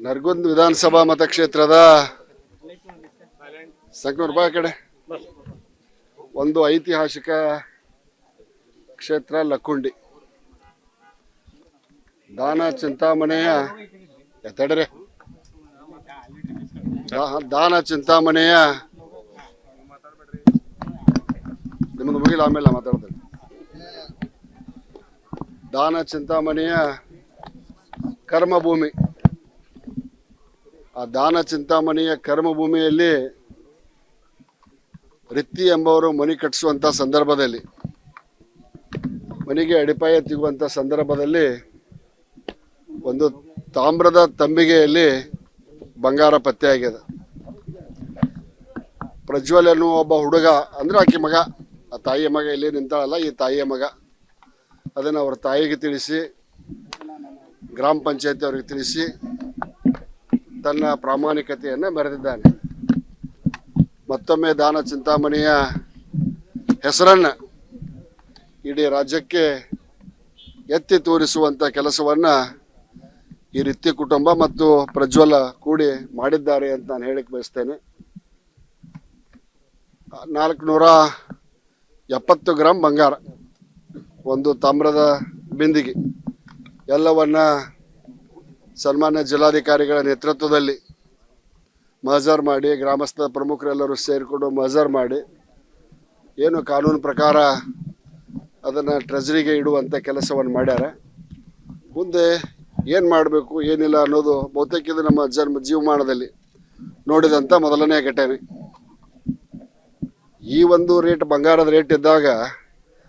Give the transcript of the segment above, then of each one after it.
ನರಗುಂದ ವಿಧಾನಸಭಾ ಮತಕ್ಷೇತ್ರದ ಸಂಕನೂರು ರೂಪಾಯಿ ಕಡೆ ಒಂದು ಐತಿಹಾಸಿಕ ಕ್ಷೇತ್ರ ಲಕ್ಕುಂಡಿ. ದಾನ ಚಿಂತಾಮಣೆಯ ಎತ್ತಡ್ರೆ ದಾನ ಚಿಂತಾಮಣೆಯ ನಿಮ್ಮದು ಮುಗಿಲ ಆಮೇಲೆ ಮಾತಾಡ್ತೇನೆ. ದಾನ ಚಿಂತಾಮಣಿಯ ಕರ್ಮಭೂಮಿ. ಆ ದಾನ ಚಿಂತಾಮಣಿಯ ಕರ್ಮಭೂಮಿಯಲ್ಲಿ ರಿತ್ತಿ ಎಂಬವರು ಮನೆ ಕಟ್ಟಿಸುವಂಥ ಸಂದರ್ಭದಲ್ಲಿ, ಮನೆಗೆ ಅಡಿಪಾಯ ತೆಗುವಂಥ ಸಂದರ್ಭದಲ್ಲಿ ಒಂದು ತಾಮ್ರದ ತಂಬಿಗೆಯಲ್ಲಿ ಬಂಗಾರ ಪತ್ತೆಯಾಗಿದೆ. ಪ್ರಜ್ವಲ್ ಎನ್ನುವ ಒಬ್ಬ ಹುಡುಗ, ಅಂದರೆ ಆಕೆ ಮಗ, ಆ ತಾಯಿಯ ಮಗ ಇಲ್ಲಿ ನಿಂತಾಳಲ್ಲ, ಈ ತಾಯಿಯ ಮಗ, ಅದನ್ನು ಅವ್ರ ತಾಯಿಗೆ ತಿಳಿಸಿ, ಗ್ರಾಮ ಪಂಚಾಯತಿ ಅವರಿಗೆ ತಿಳಿಸಿ ತನ್ನ ಪ್ರಾಮಾಣಿಕತೆಯನ್ನು ಮೆರೆದಿದ್ದಾನೆ. ಮತ್ತೊಮ್ಮೆ ದಾನ ಚಿಂತಾಮಣಿಯ ಹೆಸರನ್ನು ಇಡೀ ರಾಜ್ಯಕ್ಕೆ ಎತ್ತಿ ತೋರಿಸುವಂಥ ಕೆಲಸವನ್ನು ಈ ರಿತ್ತಿ ಕುಟುಂಬ ಮತ್ತು ಪ್ರಜ್ವಲ ಕೂಡಿ ಮಾಡಿದ್ದಾರೆ ಅಂತ ನಾನು ಹೇಳಕ್ಕೆ ಬಯಸ್ತೇನೆ. 470 ಗ್ರಾಂ ಬಂಗಾರ, ಒಂದು ತಾಮ್ರದ ಬಿಂದಿಗೆ, ಎಲ್ಲವನ್ನ ಸನ್ಮಾನ್ಯ ಜಿಲ್ಲಾಧಿಕಾರಿಗಳ ನೇತೃತ್ವದಲ್ಲಿ ಮಹಜರ್ ಮಾಡಿ, ಗ್ರಾಮಸ್ಥ ಪ್ರಮುಖರೆಲ್ಲರೂ ಸೇರಿಕೊಂಡು ಮಹಜರ್ ಮಾಡಿ, ಏನು ಕಾನೂನು ಪ್ರಕಾರ ಅದನ್ನು ಟ್ರೆಜರಿಗೆ ಇಡುವಂಥ ಕೆಲಸವನ್ನು ಮಾಡ್ಯಾರ. ಮುಂದೆ ಏನು ಮಾಡಬೇಕು ಏನಿಲ್ಲ ಅನ್ನೋದು ಬಹುತೇಕ ಇದು ನಮ್ಮ ಜೀವಮಾನದಲ್ಲಿ ನೋಡಿದಂಥ ಮೊದಲನೇ ಘಟನೆ. ಈ ಒಂದು ರೇಟ್, ಬಂಗಾರದ ರೇಟ್ ಇದ್ದಾಗ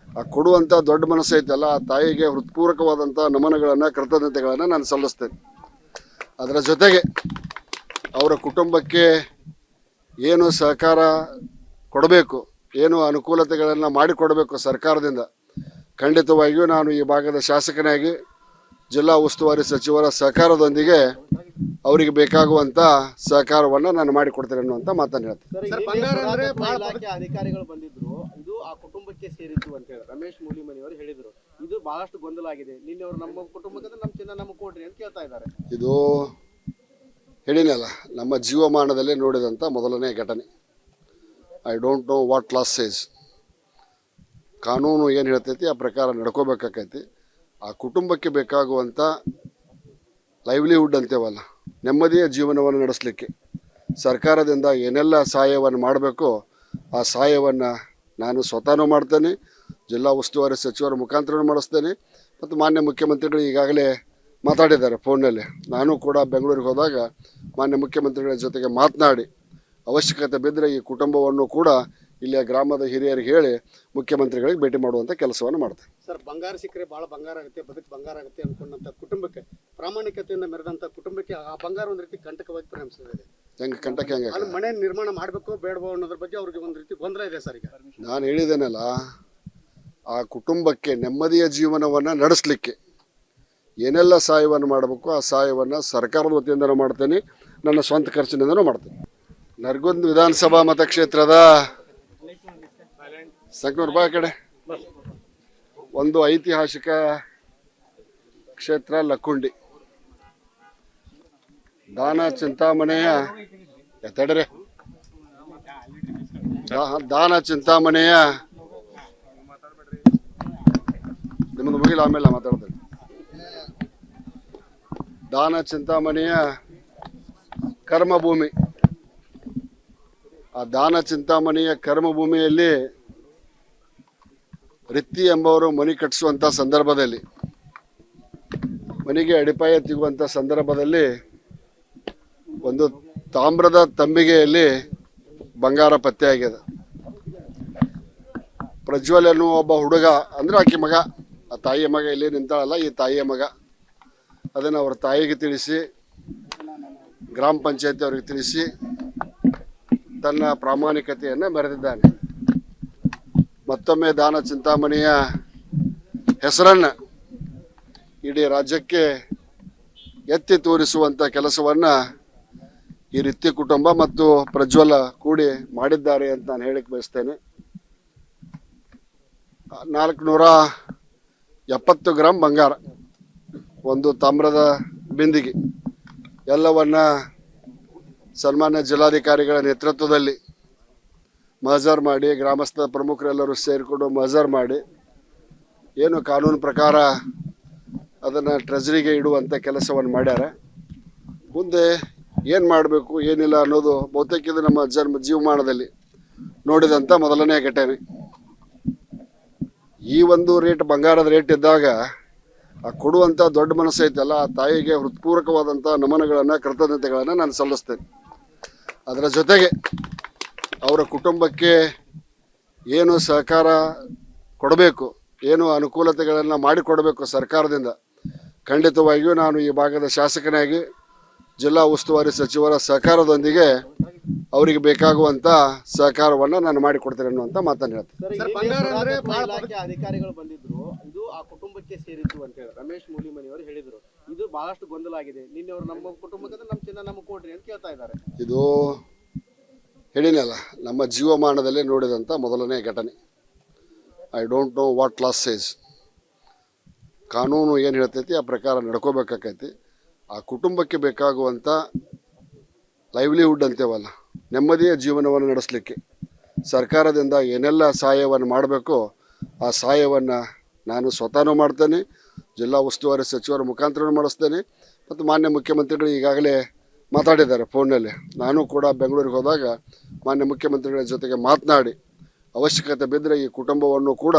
ಆ ಕೊಡುವಂಥ ದೊಡ್ಡ ಮನಸ್ಸು ಐತಲ್ಲ, ಆ ತಾಯಿಗೆ ಹೃತ್ಪೂರ್ವಕವಾದಂಥ ನಮನಗಳನ್ನು, ಕೃತಜ್ಞತೆಗಳನ್ನು ನಾನು ಸಲ್ಲಿಸ್ತೇನೆ. ಅದರ ಜೊತೆಗೆ ಅವರ ಕುಟುಂಬಕ್ಕೆ ಏನು ಸಹಕಾರ ಕೊಡಬೇಕು, ಏನು ಅನುಕೂಲತೆಗಳನ್ನು ಮಾಡಿಕೊಡಬೇಕು ಸರ್ಕಾರದಿಂದ, ಖಂಡಿತವಾಗಿಯೂ ನಾನು ಈ ಭಾಗದ ಶಾಸಕನಾಗಿ ಜಿಲ್ಲಾ ಉಸ್ತುವಾರಿ ಸಚಿವರ ಸಹಕಾರದೊಂದಿಗೆ ಅವರಿಗೆ ಬೇಕಾಗುವಂಥ ಸಹಕಾರವನ್ನು ನಾನು ಮಾಡಿಕೊಡ್ತೇನೆ ಅನ್ನುವಂಥ ಮಾತನ್ನು ಹೇಳ್ತೀನಿ. ಅಧಿಕಾರಿಗಳು ಬಂದಿದ್ರು, ಇದು ಆ ಕುಟುಂಬಕ್ಕೆ ಸೇರಿತ್ತು ಅಂತ ಹೇಳಿ ರಮೇಶ್ ಮೂಲಿಮನಿ ಅವರು ಹೇಳಿದ್ರು. ಇದು ಬಹಳಷ್ಟು ಗೊಂದಲ ಆಗಿದೆ. ನಿನ್ನೆ ಅವರು ನಮ್ಮ ಕುಟುಂಬಕ್ಕೆ ನಮ್ಮ ಚಿನ್ನ ನಮಗೆ ಕೊಡ್ರಿ ಅಂತ ಕೇಳ್ತಾ ಇದ್ದಾರೆ. ಇದು ಹೇಳಿನಲ್ಲ, ನಮ್ಮ ಜೀವಮಾನದಲ್ಲೇ ನೋಡಿದಂಥ ಮೊದಲನೇ ಘಟನೆ. I don't know what loss says. ಕಾನೂನು ಏನು ಹೇಳ್ತೈತಿ ಆ ಪ್ರಕಾರ ನಡ್ಕೋಬೇಕಾಕೈತಿ. ಆ ಕುಟುಂಬಕ್ಕೆ ಬೇಕಾಗುವಂಥ ಲೈವ್ಲಿಹುಡ್ ಅಂತೇವಲ್ಲ, ನೆಮ್ಮದಿಯ ಜೀವನವನ್ನು ನಡೆಸಲಿಕ್ಕೆ ಸರ್ಕಾರದಿಂದ ಏನೆಲ್ಲ ಸಹಾಯವನ್ನು ಮಾಡಬೇಕೋ ಆ ಸಹಾಯವನ್ನು ನಾನು ಸ್ವತಃನೂ ಮಾಡ್ತೇನೆ, ಜಿಲ್ಲಾ ಉಸ್ತುವಾರಿ ಸಚಿವರ ಮುಖಾಂತರ ಮಾಡಿಸ್ತೇನೆ. ಮತ್ತು ಮಾನ್ಯ ಮುಖ್ಯಮಂತ್ರಿಗಳು ಈಗಾಗಲೇ ಮಾತಾಡಿದ್ದಾರೆ ಫೋನ್ನಲ್ಲಿ. ನಾನು ಕೂಡ ಬೆಂಗಳೂರಿಗೆ ಹೋದಾಗ ಮಾನ್ಯ ಮುಖ್ಯಮಂತ್ರಿಗಳ ಜೊತೆಗೆ ಮಾತನಾಡಿ ಅವಶ್ಯಕತೆ ಬಿದ್ದರೆ ಈ ಕುಟುಂಬವನ್ನು ಕೂಡ ಇಲ್ಲಿಯ ಗ್ರಾಮದ ಹಿರಿಯರಿಗೆ ಹೇಳಿ ಮುಖ್ಯಮಂತ್ರಿಗಳಿಗೆ ಭೇಟಿ ಮಾಡುವಂಥ ಕೆಲಸವನ್ನು ಮಾಡ್ತೇನೆ. ಸರ್, ಬಂಗಾರ ಸಿಕ್ಕರೆ ಭಾಳ ಬಂಗಾರ ಆಗುತ್ತೆ, ಬದುಕು ಬಂಗಾರ ಆಗುತ್ತೆ ಅಂದ್ಕೊಂಡಂಥ ಕುಟುಂಬಕ್ಕೆ, ಪ್ರಾಮಾಣಿಕತೆಯಿಂದ ಮೆರೆದಂಥ ಕುಟುಂಬಕ್ಕೆ ಆ ಬಂಗಾರ ಒಂದು ರೀತಿ ಕಂಟಕವಾಗಿ ಪರಿಣಮಿಸಿದೆ. ಹೆಂಗೆ ಕಂಟಕ? ಹೆಂಗೆ ಅಲ್ಲಿ ಮನೆ ನಿರ್ಮಾಣ ಮಾಡಬೇಕು ಬೇಡವೋ ಅನ್ನೋದ್ರ ಬಗ್ಗೆ ಅವ್ರಿಗೆ ಒಂದು ರೀತಿ ಗೊಂದಲ ಇದೆ ಸರ್. ಈಗ ನಾನು ಹೇಳಿದ್ದೇನಲ್ಲ, ಆ ಕುಟುಂಬಕ್ಕೆ ನೆಮ್ಮದಿಯ ಜೀವನವನ್ನು ನಡೆಸಲಿಕ್ಕೆ ಏನೆಲ್ಲ ಸಹಾಯವನ್ನು ಮಾಡಬೇಕು ಆ ಸಹಾಯವನ್ನು ಸರ್ಕಾರದ ವತಿಯಿಂದನೂ ಮಾಡ್ತೇನೆ, ನನ್ನ ಸ್ವಂತ ಖರ್ಚಿನಿಂದನೂ ಮಾಡ್ತೇನೆ. ನರಗುಂದ ವಿಧಾನಸಭಾ ಮತಕ್ಷೇತ್ರದ ಸಂಕನೂರು ರೂಪಾಯಿ ಕಡೆ ಒಂದು ಐತಿಹಾಸಿಕ ಕ್ಷೇತ್ರ ಲಕ್ಕುಂಡಿ. ದಾನ ಚಿಂತಾಮಣೆಯ ಎತ್ತಡ್ರೆ ದಾನ ಚಿಂತಾಮಣೆಯ ನಿಮ್ಮದು ಮುಗಿಲ ಆಮೇಲೆ ಮಾತಾಡ್ತೇನೆ. ದಾನ ಚಿಂತಾಮಣಿಯ ಕರ್ಮಭೂಮಿ. ಆ ದಾನ ಚಿಂತಾಮಣಿಯ ಕರ್ಮಭೂಮಿಯಲ್ಲಿ ರಿತ್ತಿ ಎಂಬವರು ಮನೆ ಕಟ್ಟಿಸುವಂಥ ಸಂದರ್ಭದಲ್ಲಿ, ಮನೆಗೆ ಅಡಿಪಾಯ ತೆಗುವಂಥ ಸಂದರ್ಭದಲ್ಲಿ ಒಂದು ತಾಮ್ರದ ತಂಬಿಗೆಯಲ್ಲಿ ಬಂಗಾರ ಪತ್ತೆಯಾಗಿದೆ. ಪ್ರಜ್ವಲ್ ಎನ್ನುವ ಒಬ್ಬ ಹುಡುಗ, ಅಂದರೆ ಆಕೆ ಮಗ, ಆ ತಾಯಿಯ ಮಗ ಇಲ್ಲಿ ನಿಂತಾಳಲ್ಲ, ಈ ತಾಯಿಯ ಮಗ, ಅದನ್ನು ಅವ್ರ ತಾಯಿಗೆ ತಿಳಿಸಿ, ಗ್ರಾಮ ಪಂಚಾಯತಿ ಅವರಿಗೆ ತಿಳಿಸಿ ತನ್ನ ಪ್ರಾಮಾಣಿಕತೆಯನ್ನು ಮೆರೆದಿದ್ದಾನೆ. ಮತ್ತೊಮ್ಮೆ ದಾನ ಚಿಂತಾಮಣಿಯ ಹೆಸರನ್ನು ಇಡೀ ರಾಜ್ಯಕ್ಕೆ ಎತ್ತಿ ತೋರಿಸುವಂಥ ಕೆಲಸವನ್ನು ಈ ರಿತ್ತಿ ಕುಟುಂಬ ಮತ್ತು ಪ್ರಜ್ವಲ ಕೂಡಿ ಮಾಡಿದ್ದಾರೆ ಅಂತ ನಾನು ಹೇಳಕ್ಕೆ ಬಯಸ್ತೇನೆ. 470 ಗ್ರಾಂ ಬಂಗಾರ, ಒಂದು ತಾಮ್ರದ ಬಿಂದಿಗೆ, ಎಲ್ಲವನ್ನ ಸನ್ಮಾನ್ಯ ಜಿಲ್ಲಾಧಿಕಾರಿಗಳ ನೇತೃತ್ವದಲ್ಲಿ ಮಹಜರ್ ಮಾಡಿ ಗ್ರಾಮಸ್ಥ ಪ್ರಮುಖರೆಲ್ಲರೂ ಸೇರಿಕೊಂಡು ಮಹಜರ್ ಮಾಡಿ ಏನು ಕಾನೂನು ಪ್ರಕಾರ ಅದನ್ನು ಟ್ರೆಜರಿಗೆ ಇಡುವಂಥ ಕೆಲಸವನ್ನು ಮಾಡ್ಯಾರ. ಮುಂದೆ ಏನು ಮಾಡಬೇಕು ಏನಿಲ್ಲ ಅನ್ನೋದು ಬಹುತೇಕ ಇದು ನಮ್ಮ ಜೀವಮಾನದಲ್ಲಿ ನೋಡಿದಂಥ ಮೊದಲನೇ ಘಟನೆ. ಈ ಒಂದು ರೇಟ್ ಬಂಗಾರದ ರೇಟ್ ಇದ್ದಾಗ ಆ ಕೊಡುವಂಥ ದೊಡ್ಡ ಮನಸ್ಸು ಐತಲ್ಲ, ಆ ತಾಯಿಗೆ ಹೃತ್ಪೂರ್ವಕವಾದಂಥ ನಮನಗಳನ್ನು ಕೃತಜ್ಞತೆಗಳನ್ನು ನಾನು ಸಲ್ಲಿಸ್ತೇನೆ. ಅದರ ಜೊತೆಗೆ ಅವರ ಕುಟುಂಬಕ್ಕೆ ಏನು ಸಹಕಾರ ಕೊಡಬೇಕು, ಏನು ಅನುಕೂಲತೆಗಳನ್ನು ಮಾಡಿಕೊಡಬೇಕು ಸರ್ಕಾರದಿಂದ, ಖಂಡಿತವಾಗಿಯೂ ನಾನು ಈ ಭಾಗದ ಶಾಸಕನಾಗಿ ಜಿಲ್ಲಾ ಉಸ್ತುವಾರಿ ಸಚಿವರ ಸಹಕಾರದೊಂದಿಗೆ ಅವರಿಗೆ ಬೇಕಾಗುವಂಥ ಸಹಕಾರವನ್ನು ನಾನು ಮಾಡಿಕೊಡ್ತೇನೆ ಅನ್ನುವಂಥ ಮಾತನ್ನು ಹೇಳ್ತೀನಿ. ಇಲಾಖೆ ಅಧಿಕಾರಿಗಳು ಬಂದಿದ್ರು, ಇದು ಆ ಕುಟುಂಬಕ್ಕೆ ಸೇರಿದ್ದು ಅಂತ ಹೇಳಿ ರಮೇಶ್ ಮೂಲಿಮನಿ ಅವರು ಹೇಳಿದ್ರು. ಇದು ಬಹಳಷ್ಟು ಗೊಂದಲ ಆಗಿದೆ. ನಿನ್ನೆ ಅವರು ನಮ್ಮ ಕುಟುಂಬಕ್ಕೆ ನಮ್ಮ ಚಿನ್ನ ನಮಗೆ ಕೊಡ್ರಿ ಅಂತ ಕೇಳ್ತಾ ಇದ್ದಾರೆ. ಇದು ಹೇಳಿನಲ್ಲ, ನಮ್ಮ ಜೀವಮಾನದಲ್ಲೇ ನೋಡಿದಂಥ ಮೊದಲನೇ ಘಟನೆ. I don't know what loss says. ಕಾನೂನು ಏನು ಹೇಳ್ತೈತಿ ಆ ಪ್ರಕಾರ ನಡ್ಕೋಬೇಕಾಕೈತಿ. ಆ ಕುಟುಂಬಕ್ಕೆ ಬೇಕಾಗುವಂಥ ಲೈವ್ಲಿಹುಡ್ ಅಂತೇವಲ್ಲ, ನೆಮ್ಮದಿಯ ಜೀವನವನ್ನು ನಡೆಸಲಿಕ್ಕೆ ಸರ್ಕಾರದಿಂದ ಏನೆಲ್ಲ ಸಹಾಯವನ್ನು ಮಾಡಬೇಕೋ ಆ ಸಹಾಯವನ್ನು ನಾನು ಸ್ವತಃನೂ ಮಾಡ್ತೇನೆ, ಜಿಲ್ಲಾ ಉಸ್ತುವಾರಿ ಸಚಿವರ ಮುಖಾಂತರ ಮಾಡಿಸ್ತೇನೆ. ಮತ್ತು ಮಾನ್ಯ ಮುಖ್ಯಮಂತ್ರಿಗಳು ಈಗಾಗಲೇ ಮಾತಾಡಿದ್ದಾರೆ ಫೋನ್ನಲ್ಲಿ. ನಾನು ಕೂಡ ಬೆಂಗಳೂರಿಗೆ ಹೋದಾಗ ಮಾನ್ಯ ಮುಖ್ಯಮಂತ್ರಿಗಳ ಜೊತೆಗೆ ಮಾತನಾಡಿ ಅವಶ್ಯಕತೆ ಬಿದ್ದರೆ ಈ ಕುಟುಂಬವನ್ನು ಕೂಡ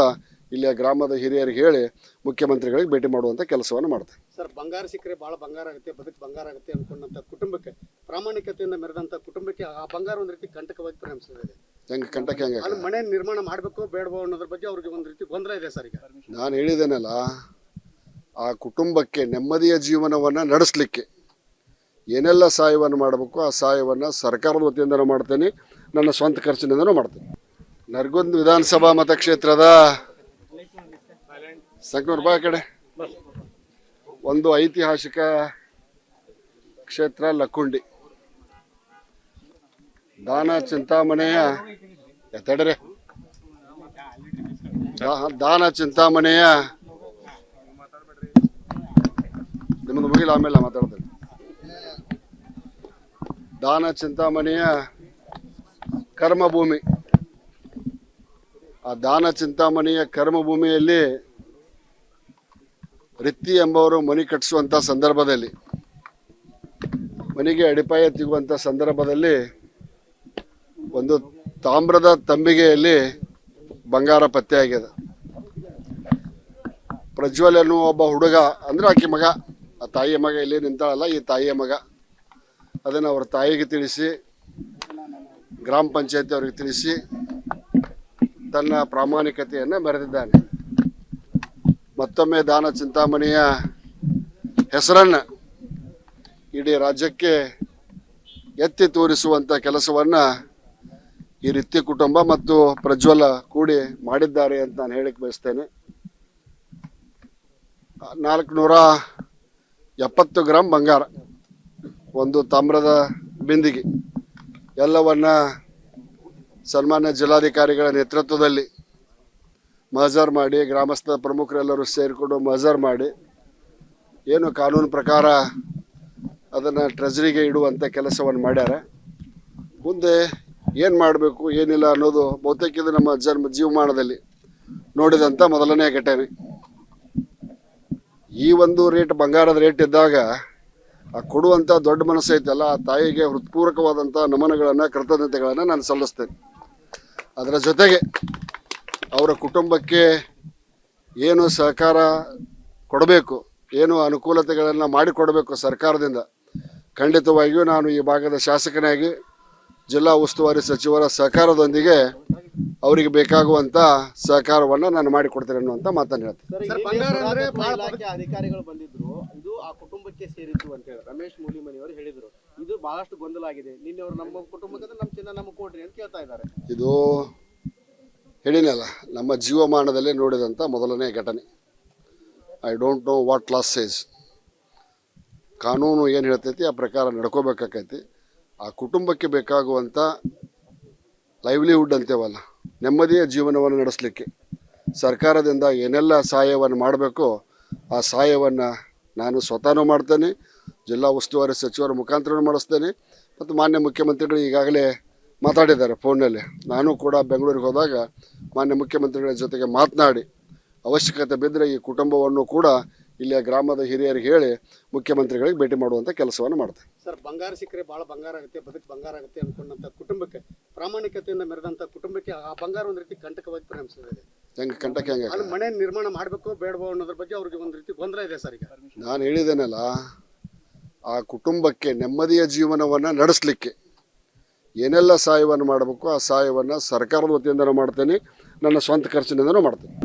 ಇಲ್ಲಿಯ ಗ್ರಾಮದ ಹಿರಿಯರಿಗೆ ಹೇಳಿ ಮುಖ್ಯಮಂತ್ರಿಗಳಿಗೆ ಭೇಟಿ ಮಾಡುವಂಥ ಕೆಲಸವನ್ನು ಮಾಡ್ತೇನೆ. ಸರ್, ಬಂಗಾರ ಸಿಕ್ಕರೆ ಭಾಳ ಬಂಗಾರ ಆಗುತ್ತೆ, ಬದುಕು ಬಂಗಾರ ಆಗುತ್ತೆ ಅಂದ್ಕೊಂಡಂಥ ಕುಟುಂಬಕ್ಕೆ, ಪ್ರಾಮಾಣಿಕತೆಯಿಂದ ಮೆರೆದಂಥ ಕುಟುಂಬಕ್ಕೆ ಆ ಬಂಗಾರ ಒಂದು ರೀತಿ ಕಂಟಕವಾಗಿ ಪರಿಣಮಿಸಿದೆ. ಹೆಂಗೆ ಕಂಟಕ್ಕೆ ಹೆಂಗೆ ಅಲ್ಲಿ ಮನೆ ನಿರ್ಮಾಣ ಮಾಡಬೇಕು ಬೇಡವೋ ಅನ್ನೋದ್ರ ಬಗ್ಗೆ ಅವ್ರಿಗೆ ಒಂದು ರೀತಿ ಗೊಂದಲ ಇದೆ ಸರ್. ಈಗ ನಾನು ಹೇಳಿದ್ದೇನಲ್ಲ, ಆ ಕುಟುಂಬಕ್ಕೆ ನೆಮ್ಮದಿಯ ಜೀವನವನ್ನು ನಡೆಸಲಿಕ್ಕೆ ಏನೆಲ್ಲ ಸಹಾಯವನ್ನು ಮಾಡಬೇಕು ಆ ಸಹಾಯವನ್ನು ಸರ್ಕಾರದ ವತಿಯಿಂದನೂ ಮಾಡ್ತೇನೆ, ನನ್ನ ಸ್ವಂತ ಖರ್ಚಿನಿಂದನೂ ಮಾಡ್ತೇನೆ. ನರಗುಂದ ವಿಧಾನಸಭಾ ಮತಕ್ಷೇತ್ರದ ಸಂಕನೂರು ಬಾ ಕಡೆ ಒಂದು ಐತಿಹಾಸಿಕ ಕ್ಷೇತ್ರ ಲಕ್ಕುಂಡಿ. ದಾನ ಚಿಂತಾಮಣೆಯ ಎತ್ತಡ್ರೆ ದಾನ ಚಿಂತಾಮಣೆಯ ನಿಮ್ಮದು ಮುಗಿಲ ಆಮೇಲೆ ಮಾತಾಡ್ತೇನೆ. ದಾನ ಚಿಂತಾಮಣಿಯ ಕರ್ಮಭೂಮಿ. ಆ ದಾನ ಚಿಂತಾಮಣಿಯ ಕರ್ಮಭೂಮಿಯಲ್ಲಿ ರಿತ್ತಿ ಎಂಬವರು ಮನೆ ಕಟ್ಟಿಸುವಂಥ ಸಂದರ್ಭದಲ್ಲಿ, ಮನೆಗೆ ಅಡಿಪಾಯ ತೆಗುವಂಥ ಸಂದರ್ಭದಲ್ಲಿ ಒಂದು ತಾಮ್ರದ ತಂಬಿಗೆಯಲ್ಲಿ ಬಂಗಾರ ಪತ್ತೆಯಾಗಿದೆ. ಪ್ರಜ್ವಲ್ ಎನ್ನುವ ಒಬ್ಬ ಹುಡುಗ, ಅಂದರೆ ಆಕೆ ಮಗ, ಆ ತಾಯಿಯ ಮಗ ಇಲ್ಲಿ ನಿಂತಾಳಲ್ಲ, ಈ ತಾಯಿಯ ಮಗ, ಅದನ್ನು ಅವ್ರ ತಾಯಿಗೆ ತಿಳಿಸಿ, ಗ್ರಾಮ ಪಂಚಾಯತಿ ಅವ್ರಿಗೆ ತಿಳಿಸಿ ತನ್ನ ಪ್ರಾಮಾಣಿಕತೆಯನ್ನು ಮೆರೆದಿದ್ದಾನೆ. ಮತ್ತೊಮ್ಮೆ ದಾನ ಚಿಂತಾಮಣಿಯ ಹೆಸರನ್ನು ಇಡೀ ರಾಜ್ಯಕ್ಕೆ ಎತ್ತಿ ತೋರಿಸುವಂಥ ಕೆಲಸವನ್ನು ಈ ರೀತಿ ಕುಟುಂಬ ಮತ್ತು ಪ್ರಜ್ವಲ ಕೂಡಿ ಮಾಡಿದ್ದಾರೆ ಅಂತ ನಾನು ಹೇಳಿಕ್ಕೆ ಬಯಸ್ತೇನೆ. 470 ಗ್ರಾಮ್ ಬಂಗಾರ, ಒಂದು ತಾಮ್ರದ ಬಿಂದಿಗೆ, ಎಲ್ಲವನ್ನ ಸನ್ಮಾನ್ಯ ಜಿಲ್ಲಾಧಿಕಾರಿಗಳ ನೇತೃತ್ವದಲ್ಲಿ ಮಹಜರ್ ಮಾಡಿ ಗ್ರಾಮಸ್ಥ ಪ್ರಮುಖರೆಲ್ಲರೂ ಸೇರಿಕೊಂಡು ಮಹಜರ್ ಮಾಡಿ ಏನು ಕಾನೂನು ಪ್ರಕಾರ ಅದನ್ನು ಟ್ರೆಜರಿಗೆ ಇಡುವಂಥ ಕೆಲಸವನ್ನು ಮಾಡ್ಯಾರ. ಮುಂದೆ ಏನು ಮಾಡಬೇಕು ಏನಿಲ್ಲ ಅನ್ನೋದು ಬಹುತೇಕ ಇದು ನಮ್ಮ ಜೀವಮಾನದಲ್ಲಿ ನೋಡಿದಂಥ ಮೊದಲನೇ ಘಟನೆ. ಈ ಒಂದು ರೇಟ್ ಬಂಗಾರದ ರೇಟ್ ಇದ್ದಾಗ ಆ ಕೊಡುವಂಥ ದೊಡ್ಡ ಮನಸ್ಸು ಐತಲ್ಲ, ಆ ತಾಯಿಗೆ ಹೃತ್ಪೂರ್ವಕವಾದಂಥ ನಮನಗಳನ್ನು ಕೃತಜ್ಞತೆಗಳನ್ನು ನಾನು ಸಲ್ಲಿಸ್ತೇನೆ. ಅದರ ಜೊತೆಗೆ ಅವರ ಕುಟುಂಬಕ್ಕೆ ಏನು ಸಹಕಾರ ಕೊಡಬೇಕು, ಏನು ಅನುಕೂಲತೆಗಳನ್ನು ಮಾಡಿಕೊಡಬೇಕು ಸರ್ಕಾರದಿಂದ, ಖಂಡಿತವಾಗಿಯೂ ನಾನು ಈ ಭಾಗದ ಶಾಸಕನಾಗಿ ಜಿಲ್ಲಾ ಉಸ್ತುವಾರಿ ಸಚಿವರ ಸಹಕಾರದೊಂದಿಗೆ ಅವರಿಗೆ ಬೇಕಾಗುವಂಥ ಸಹಕಾರವನ್ನು ನಾನು ಮಾಡಿಕೊಡ್ತೇನೆ ಅನ್ನುವಂಥ ಮಾತನ್ನು ಹೇಳ್ತೀನಿ. ಇಲಾಖೆ ಅಧಿಕಾರಿಗಳು ಬಂದಿದ್ರು, ಇದು ಆ ಕುಟುಂಬಕ್ಕೆ ಸೇರಿದ್ದು ಅಂತ ಹೇಳಿ ರಮೇಶ್ ಮೂಲಿಮನಿ ಅವರು ಹೇಳಿದ್ರು. ಇದು ಬಹಳಷ್ಟು ಗೊಂದಲ ಆಗಿದೆ. ನಿನ್ನೆ ಅವರು ನಮ್ಮ ಕುಟುಂಬಕ್ಕೆ ನಮ್ಮ ಚಿನ್ನ ನಮಗೆ ಕೊಡ್ರಿ ಅಂತ ಕೇಳ್ತಾ ಇದ್ದಾರೆ. ಇದು ಹೇಳಿನಲ್ಲ, ನಮ್ಮ ಜೀವಮಾನದಲ್ಲೇ ನೋಡಿದಂಥ ಮೊದಲನೇ ಘಟನೆ. I don't know what loss says. ಕಾನೂನು ಏನು ಹೇಳ್ತೈತಿ ಆ ಪ್ರಕಾರ ನಡ್ಕೋಬೇಕಾಕೈತಿ. ಆ ಕುಟುಂಬಕ್ಕೆ ಬೇಕಾಗುವಂಥ ಲೈವ್ಲಿಹುಡ್ ಅಂತೇವಲ್ಲ, ನೆಮ್ಮದಿಯ ಜೀವನವನ್ನು ನಡೆಸಲಿಕ್ಕೆ ಸರ್ಕಾರದಿಂದ ಏನೆಲ್ಲ ಸಹಾಯವನ್ನು ಮಾಡಬೇಕೋ ಆ ಸಹಾಯವನ್ನು ನಾನು ಸ್ವತಃನೂ ಮಾಡ್ತೇನೆ, ಜಿಲ್ಲಾ ಉಸ್ತುವಾರಿ ಸಚಿವರ ಮುಖಾಂತರ ಮಾಡಿಸ್ತೇನೆ ಮತ್ತು ಮಾನ್ಯ ಮುಖ್ಯಮಂತ್ರಿಗಳು ಈಗಾಗಲೇ ಮಾತಾಡಿದ್ದಾರೆ ಫೋನ್ನಲ್ಲಿ. ನಾನು ಕೂಡ ಬೆಂಗಳೂರಿಗೆ ಹೋದಾಗ ಮಾನ್ಯ ಮುಖ್ಯಮಂತ್ರಿಗಳ ಜೊತೆಗೆ ಮಾತನಾಡಿ ಅವಶ್ಯಕತೆ ಬಿದ್ದರೆ ಈ ಕುಟುಂಬವನ್ನು ಕೂಡ ಇಲ್ಲಿಯ ಗ್ರಾಮದ ಹಿರಿಯರಿಗೆ ಹೇಳಿ ಮುಖ್ಯಮಂತ್ರಿಗಳಿಗೆ ಭೇಟಿ ಮಾಡುವಂಥ ಕೆಲಸವನ್ನು ಮಾಡ್ತೇನೆ. ಸರ್, ಬಂಗಾರ ಸಿಕ್ಕರೆ ಭಾಳ ಬಂಗಾರ ಆಗುತ್ತೆ, ಬದುಕು ಬಂಗಾರ ಆಗುತ್ತೆ ಅನ್ಕೊಂಡಂಥ ಕುಟುಂಬಕ್ಕೆ, ಪ್ರಾಮಾಣಿಕತೆಯಿಂದ ಮೆರೆದಂಥ ಕುಟುಂಬಕ್ಕೆ ಆ ಬಂಗಾರ ಒಂದು ರೀತಿ ಕಂಟಕವಾಗಿ ಪರಿಣಮಿಸಿದೆ. ಹೆಂಗೆ ಕಂಟಕ್ಕೆ ಹೆಂಗೆ ಅಲ್ಲಿ ಮನೆ ನಿರ್ಮಾಣ ಮಾಡಬೇಕು ಬೇಡವೋ ಅನ್ನೋದ್ರ ಬಗ್ಗೆ ಅವ್ರಿಗೆ ಒಂದು ರೀತಿ ಗೊಂದಲ ಇದೆ ಸರ್. ಈಗ ನಾನು ಹೇಳಿದ್ದೇನಲ್ಲ, ಆ ಕುಟುಂಬಕ್ಕೆ ನೆಮ್ಮದಿಯ ಜೀವನವನ್ನು ನಡೆಸಲಿಕ್ಕೆ ಏನೆಲ್ಲ ಸಹಾಯವನ್ನು ಮಾಡಬೇಕು ಆ ಸಹಾಯವನ್ನು ಸರ್ಕಾರದ ವತಿಯಿಂದನೂ ಮಾಡ್ತೇನೆ, ನನ್ನ ಸ್ವಂತ ಖರ್ಚಿನಿಂದನೂ ಮಾಡ್ತೇನೆ.